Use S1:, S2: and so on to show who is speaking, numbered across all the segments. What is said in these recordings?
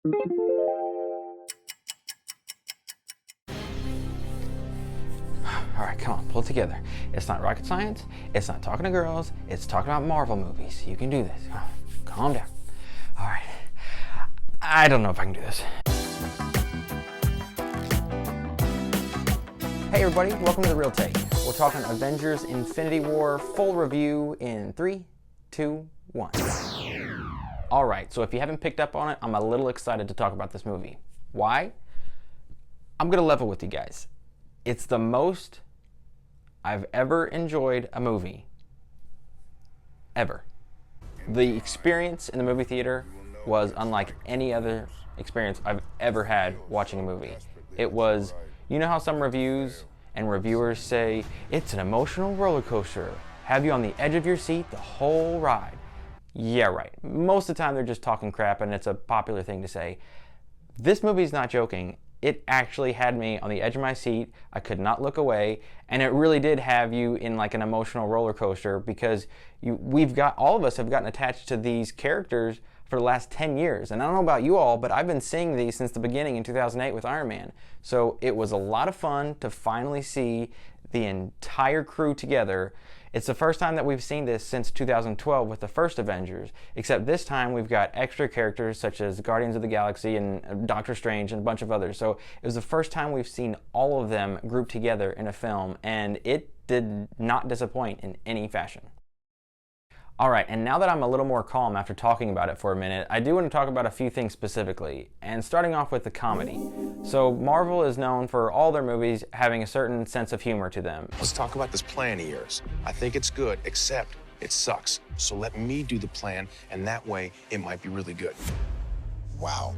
S1: All right, come on, pull it together. It's not rocket science. It's not talking to girls. It's talking about Marvel movies. You can do this. Calm down. All right. I don't know if I can do this. Hey everybody, welcome to The Real Take. We're talking Avengers Infinity War full review in 3, 2, 1. All right, so if you haven't picked up on it, I'm a little excited to talk about this movie. Why? I'm gonna level with you guys. It's the most I've ever enjoyed a movie, ever. The experience in the movie theater was unlike any other experience I've ever had watching a movie. It was, you know how some reviews and reviewers say, it's an emotional roller coaster, have you on the edge of your seat the whole ride. Yeah, right. Most of the time they're just talking crap and it's a popular thing to say. This movie's not joking. It actually had me on the edge of my seat. I could not look away, and it really did have you in like an emotional roller coaster because all of us have gotten attached to these characters for the last 10 years. And I don't know about you all, but I've been seeing these since the beginning in 2008 with Iron Man. So it was a lot of fun to finally see the entire crew together. It's the first time that we've seen this since 2012 with the first Avengers, except this time we've got extra characters such as Guardians of the Galaxy and Doctor Strange and a bunch of others. So it was the first time we've seen all of them grouped together in a film, and it did not disappoint in any fashion. All right, and now that I'm a little more calm after talking about it for a minute, I do want to talk about a few things specifically, and starting off with the comedy. So Marvel is known for all their movies having a certain sense of humor to them.
S2: Let's talk about this plan of yours. I think it's good, except it sucks. So let me do the plan, and that way it might be really good. Wow.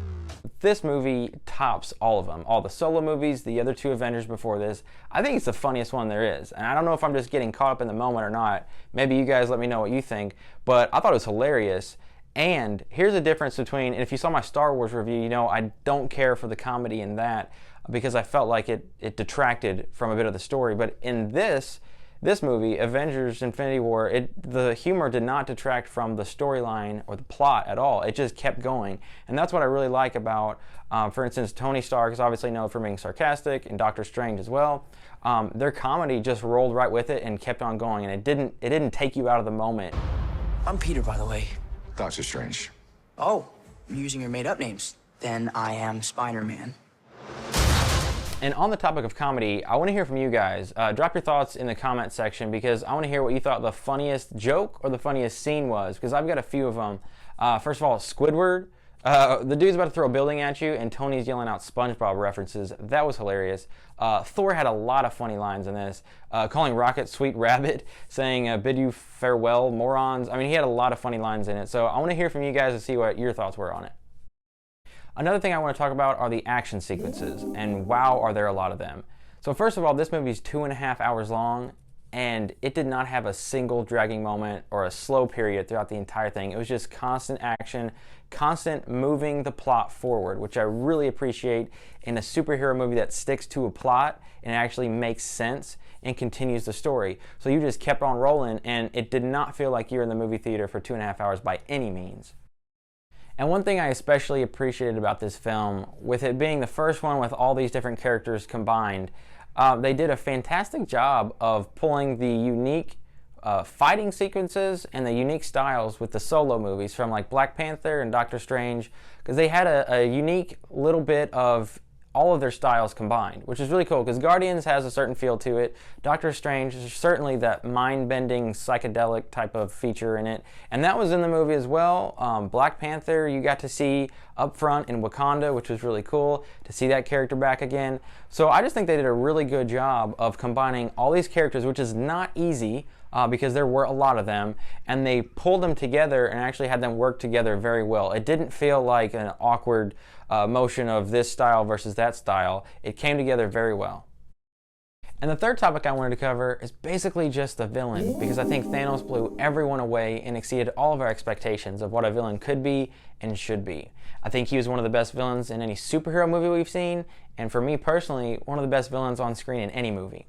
S1: This movie tops all of them. All the solo movies, the other two Avengers before this. I think it's the funniest one there is. And I don't know if I'm just getting caught up in the moment or not. Maybe you guys let me know what you think. But I thought it was hilarious. And here's the difference between, and if you saw my Star Wars review, you know I don't care for the comedy in that because I felt like it detracted from a bit of the story. But in this movie, Avengers Infinity War, the humor did not detract from the storyline or the plot at all. It just kept going. And that's what I really like about, for instance, Tony Stark is obviously known for being sarcastic, and Doctor Strange as well. Their comedy just rolled right with it and kept on going, and it didn't take you out of the moment.
S3: I'm Peter, by the way.
S2: Doctor Strange.
S3: Oh, you're using your made-up names. Then I am Spider-Man.
S1: And on the topic of comedy, I want to hear from you guys. Drop your thoughts in the comment section because I want to hear what you thought the funniest joke or the funniest scene was, because I've got a few of them. First of all, Squidward. The dude's about to throw a building at you and Tony's yelling out SpongeBob references. That was hilarious. Thor had a lot of funny lines in this. Calling Rocket Sweet Rabbit, saying bid you farewell, morons. I mean, he had a lot of funny lines in it. So I want to hear from you guys to see what your thoughts were on it. Another thing I want to talk about are the action sequences, and wow, are there a lot of them. So first of all, this movie is 2.5 hours long, and it did not have a single dragging moment or a slow period throughout the entire thing. It was just constant action, constant moving the plot forward, which I really appreciate in a superhero movie that sticks to a plot and actually makes sense and continues the story. So you just kept on rolling, and it did not feel like you're in the movie theater for 2.5 hours by any means. And one thing I especially appreciated about this film, with it being the first one with all these different characters combined, they did a fantastic job of pulling the unique fighting sequences and the unique styles with the solo movies from like Black Panther and Doctor Strange, because they had a unique little bit of all of their styles combined, which is really cool because Guardians has a certain feel to it. Doctor Strange is certainly that mind-bending psychedelic type of feature in it, and that was in the movie as well. Black Panther you got to see up front in Wakanda, which was really cool to see that character back again. So I just think they did a really good job of combining all these characters, which is not easy because there were a lot of them, and they pulled them together and actually had them work together very well. It didn't feel like an awkward motion of this style versus that style. It came together very well. And the third topic I wanted to cover is basically just the villain, because I think Thanos blew everyone away and exceeded all of our expectations of what a villain could be and should be. I think he was one of the best villains in any superhero movie we've seen, and for me personally, one of the best villains on screen in any movie.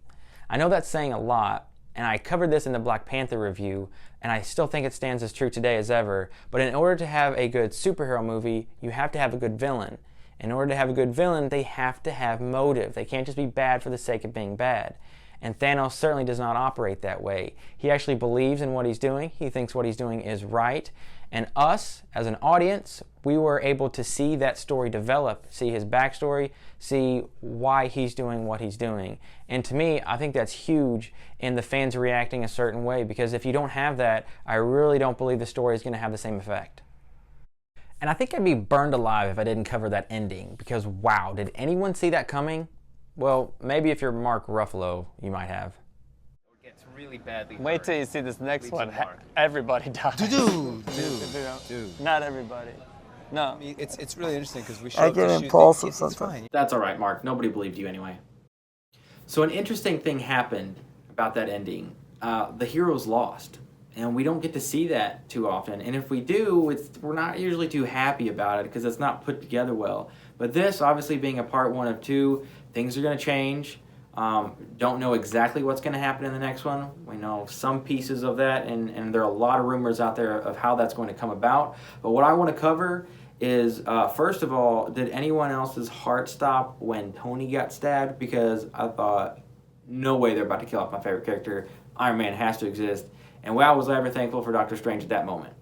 S1: I know that's saying a lot, and I covered this in the Black Panther review, and I still think it stands as true today as ever, but in order to have a good superhero movie, you have to have a good villain. In order to have a good villain, they have to have motive. They can't just be bad for the sake of being bad. And Thanos certainly does not operate that way. He actually believes in what he's doing. He thinks what he's doing is right. And us, as an audience, we were able to see that story develop, see his backstory, see why he's doing what he's doing. And to me, I think that's huge in the fans reacting a certain way, because if you don't have that, I really don't believe the story is going to have the same effect. And I think I'd be burned alive if I didn't cover that ending, because wow, did anyone see that coming? Well, maybe if you're Mark Ruffalo, you might have.
S4: Gets really badly
S5: Wait
S4: hurt.
S5: till you see this next
S4: Leaves
S5: one.
S4: a mark.
S5: Everybody dies.
S6: Dude.
S5: Not everybody. No.
S6: It's really interesting because we
S3: I
S6: showed
S3: get
S6: the shoot.
S3: impulsive
S6: It's
S3: sometimes.
S6: fine.
S1: That's all right, Mark. Nobody believed you anyway. So an interesting thing happened about that ending. The heroes lost, and we don't get to see that too often. And if we do, we're not usually too happy about it because it's not put together well. But this, obviously being a part 1 of 2, things are going to change. Don't know exactly what's going to happen in the next one. We know some pieces of that, and there are a lot of rumors out there of how that's going to come about. But what I want to cover is, first of all, did anyone else's heart stop when Tony got stabbed? Because I thought, no way they're about to kill off my favorite character. Iron Man has to exist. And wow, was I ever thankful for Doctor Strange at that moment.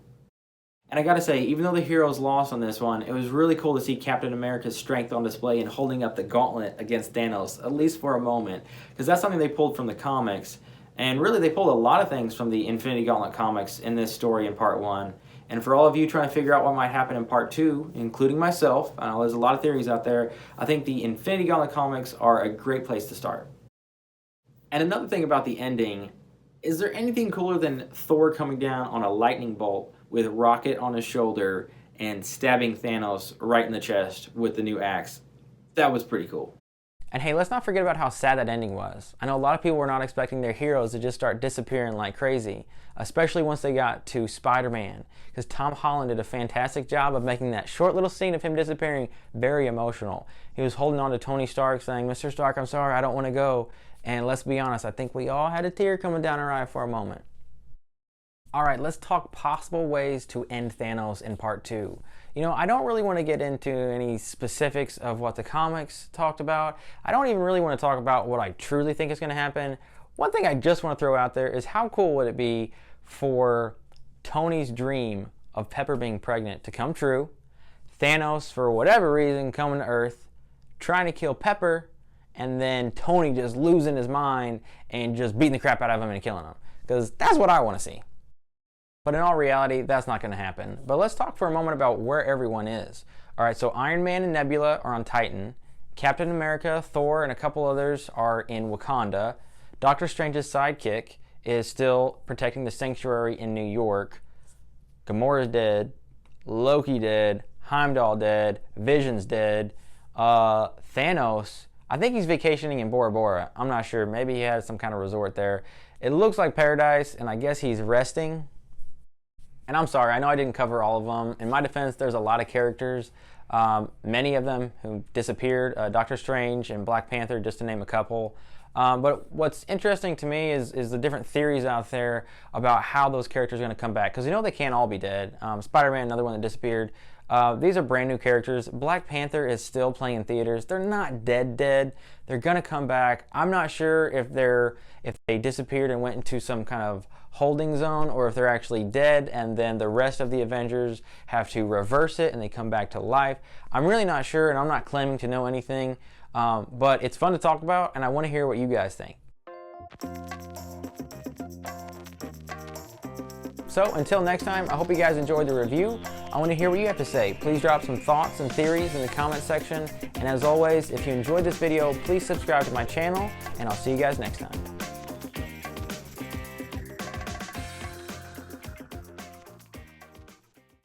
S1: And I gotta say, even though the heroes lost on this one, it was really cool to see Captain America's strength on display and holding up the gauntlet against Thanos, at least for a moment. Because that's something they pulled from the comics. And really, they pulled a lot of things from the Infinity Gauntlet comics in this story in part 1. And for all of you trying to figure out what might happen in part 2, including myself, I know there's a lot of theories out there, I think the Infinity Gauntlet comics are a great place to start. And another thing about the ending, is there anything cooler than Thor coming down on a lightning bolt with Rocket on his shoulder and stabbing Thanos right in the chest with the new axe? That was pretty cool. And hey, let's not forget about how sad that ending was. I know a lot of people were not expecting their heroes to just start disappearing like crazy, especially once they got to Spider-Man, because Tom Holland did a fantastic job of making that short little scene of him disappearing very emotional. He was holding on to Tony Stark saying, "Mr. Stark, I'm sorry, I don't want to go." And let's be honest, I think we all had a tear coming down our eye for a moment. All right, let's talk possible ways to end Thanos in part 2. You know, I don't really want to get into any specifics of what the comics talked about. I don't even really want to talk about what I truly think is going to happen. One thing I just want to throw out there is how cool would it be for Tony's dream of Pepper being pregnant to come true, Thanos, for whatever reason, coming to Earth, trying to kill Pepper, and then Tony just losing his mind and just beating the crap out of him and killing him. Because that's what I want to see. But in all reality, that's not going to happen. But let's talk for a moment about where everyone is. All right, so Iron Man and Nebula are on Titan. Captain America, Thor, and a couple others are in Wakanda. Doctor Strange's sidekick is still protecting the Sanctuary in New York. Gamora's dead. Loki dead. Heimdall dead. Vision's dead. Thanos, I think he's vacationing in Bora Bora. I'm not sure. Maybe he has some kind of resort there. It looks like paradise, and I guess he's resting. And I'm sorry, I know I didn't cover all of them. In my defense, there's a lot of characters, many of them who disappeared. Doctor Strange and Black Panther, just to name a couple. But what's interesting to me is the different theories out there about how those characters are going to come back. Because you know they can't all be dead. Spider-Man, another one that disappeared. These are brand new characters. Black Panther is still playing in theaters. They're not dead. They're going to come back. I'm not sure if they disappeared and went into some kind of holding zone, or if they're actually dead and then the rest of the Avengers have to reverse it and they come back to life. I'm really not sure, and I'm not claiming to know anything, but it's fun to talk about, and I want to hear what you guys think. So until next time, I hope you guys enjoyed the review. I want to hear what you have to say. Please drop some thoughts and theories in the comment section. And as always, if you enjoyed this video, please subscribe to my channel, and I'll see you guys next time.